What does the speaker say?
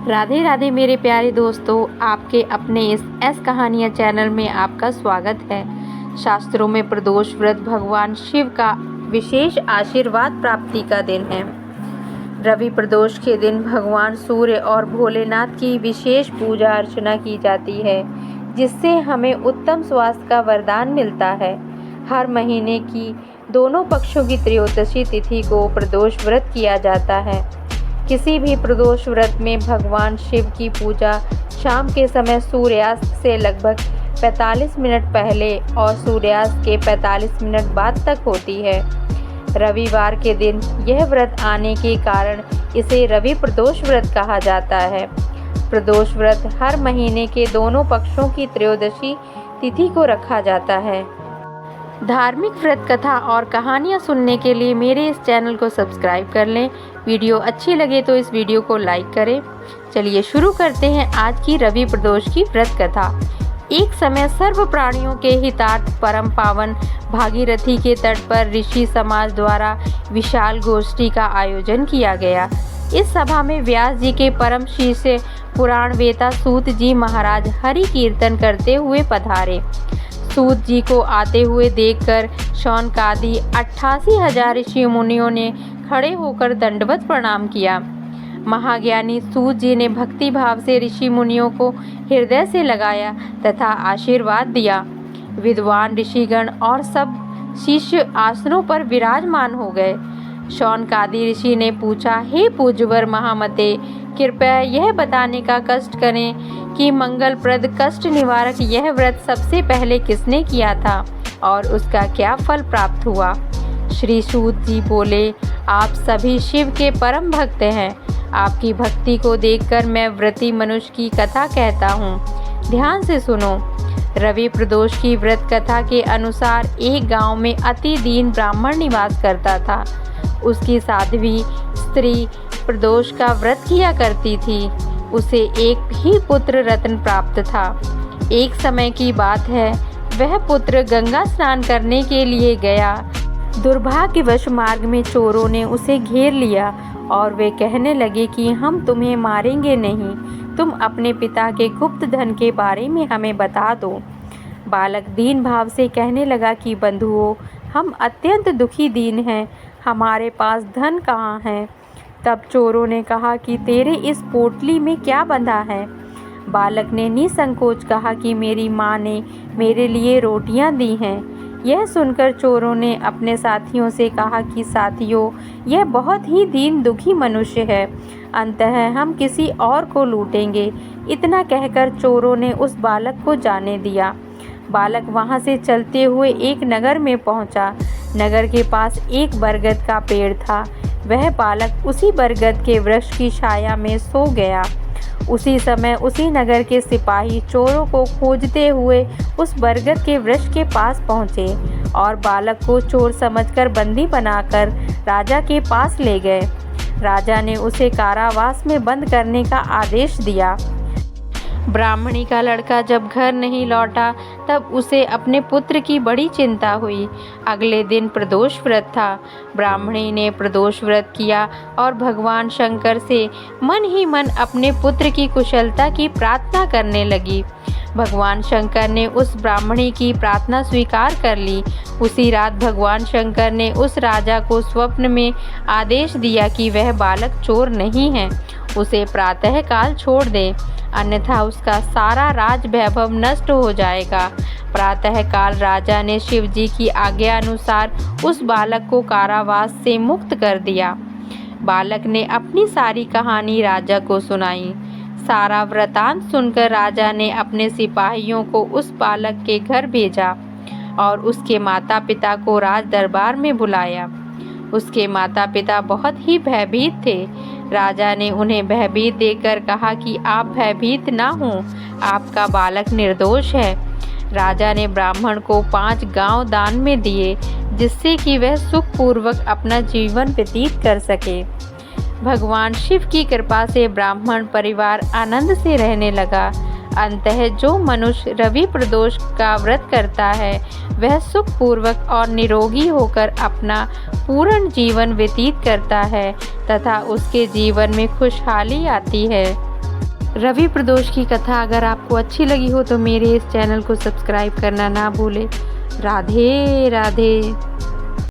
राधे राधे मेरे प्यारे दोस्तों, आपके अपने इस एस कहानियाँ चैनल में आपका स्वागत है। शास्त्रों में प्रदोष व्रत भगवान शिव का विशेष आशीर्वाद प्राप्ति का दिन है। रवि प्रदोष के दिन भगवान सूर्य और भोलेनाथ की विशेष पूजा अर्चना की जाती है, जिससे हमें उत्तम स्वास्थ्य का वरदान मिलता है। हर महीने की दोनों पक्षों की त्रयोदशी तिथि को प्रदोष व्रत किया जाता है। किसी भी प्रदोष व्रत में भगवान शिव की पूजा शाम के समय सूर्यास्त से लगभग 45 मिनट पहले और सूर्यास्त के 45 मिनट बाद तक होती है। रविवार के दिन यह व्रत आने के कारण इसे रवि प्रदोष व्रत कहा जाता है। प्रदोष व्रत हर महीने के दोनों पक्षों की त्रयोदशी तिथि को रखा जाता है। धार्मिक व्रत कथा और कहानियाँ सुनने के लिए मेरे इस चैनल को सब्सक्राइब कर लें। वीडियो अच्छी लगे तो इस वीडियो को लाइक करें। चलिए शुरू करते हैं आज की रवि प्रदोष की व्रत कथा। एक समय सर्व प्राणियों के हितार्थ परम पावन भागीरथी के तट पर ऋषि समाज द्वारा विशाल गोष्ठी का आयोजन किया गया। इस सभा में व्यास जी के परम शिष्य पुराण वेता सूत जी महाराज हरि कीर्तन करते हुए पधारे। सूत जी को आते हुए देखकर शौनकादि 88,000 ऋषि मुनियों ने खड़े होकर दंडवत प्रणाम किया। महाज्ञानी सूत जी ने भक्ति भाव से ऋषि मुनियों को हृदय से लगाया तथा आशीर्वाद दिया। विद्वान ऋषिगण और सब शिष्य आसनों पर विराजमान हो गए। शौनकादि ऋषि ने पूछा, हे पूज्यवर महामते, कृपया यह बताने का कष्ट करें कि मंगलप्रद कष्ट निवारक यह व्रत सबसे पहले किसने किया था और उसका क्या फल प्राप्त हुआ। श्री सूत जी बोले, आप सभी शिव के परम भक्त हैं। आपकी भक्ति को देखकर मैं व्रती मनुष्य की कथा कहता हूँ। ध्यान से सुनो। रवि प्रदोष की व्रत कथा के अनुसार एक गांव में अति दीन ब्राह्मण निवास करता था। उसकी साध्वी स्त्री प्रदोष का व्रत किया करती थी। उसे एक ही पुत्र रत्न प्राप्त था। एक समय की बात है, वह पुत्र गंगा स्नान करने के लिए गया। दुर्भाग्यवश मार्ग में चोरों ने उसे घेर लिया और वे कहने लगे कि हम तुम्हें मारेंगे नहीं, तुम अपने पिता के गुप्त धन के बारे में हमें बता दो। बालक दीन भाव से कहने लगा कि बंधुओं, हम अत्यंत दुखी दीन हैं, हमारे पास धन कहाँ है। तब चोरों ने कहा कि तेरे इस पोटली में क्या बंधा है। बालक ने निसंकोच कहा कि मेरी माँ ने मेरे लिए रोटियां दी हैं। यह सुनकर चोरों ने अपने साथियों से कहा कि साथियों, यह बहुत ही दीन दुखी मनुष्य है, अंततः हम किसी और को लूटेंगे। इतना कहकर चोरों ने उस बालक को जाने दिया। बालक वहाँ से चलते हुए एक नगर में पहुँचा। नगर के पास एक बरगद का पेड़ था। वह बालक उसी बरगद के वृक्ष की छाया में सो गया। उसी समय उसी नगर के सिपाही चोरों को खोजते हुए उस बरगद के वृक्ष के पास पहुँचे और बालक को चोर समझकर बंदी बनाकर राजा के पास ले गए। राजा ने उसे कारावास में बंद करने का आदेश दिया। ब्राह्मणी का लड़का जब घर नहीं लौटा तब उसे अपने पुत्र की बड़ी चिंता हुई। अगले दिन प्रदोष व्रत था। ब्राह्मणी ने प्रदोष व्रत किया और भगवान शंकर से मन ही मन अपने पुत्र की कुशलता की प्रार्थना करने लगी। भगवान शंकर ने उस ब्राह्मणी की प्रार्थना स्वीकार कर ली। उसी रात भगवान शंकर ने उस राजा को स्वप्न में आदेश दिया कि वह बालक चोर नहीं है, उसे प्रातःकाल छोड़ दे, अन्यथा उसका सारा राज वैभव नष्ट हो जाएगा। प्रातःकाल राजा ने शिव जी की आज्ञा अनुसार उस बालक को कारावास से मुक्त कर दिया। बालक ने अपनी सारी कहानी राजा को सुनाई। सारा वृतांत सुनकर राजा ने अपने सिपाहियों को उस बालक के घर भेजा और उसके माता पिता को राज दरबार में बुलाया। उसके माता पिता बहुत ही भयभीत थे। राजा ने उन्हें भयभीत देखकर कहा कि आप भयभीत ना हो, आपका बालक निर्दोष है। राजा ने ब्राह्मण को 5 गांव दान में दिए, जिससे कि वह सुखपूर्वक अपना जीवन व्यतीत कर सके। भगवान शिव की कृपा से ब्राह्मण परिवार आनंद से रहने लगा। अंततः जो मनुष्य रवि प्रदोष का व्रत करता है वह सुखपूर्वक और निरोगी होकर अपना पूर्ण जीवन व्यतीत करता है तथा उसके जीवन में खुशहाली आती है। रवि प्रदोष की कथा अगर आपको अच्छी लगी हो तो मेरे इस चैनल को सब्सक्राइब करना ना भूलें। राधे राधे।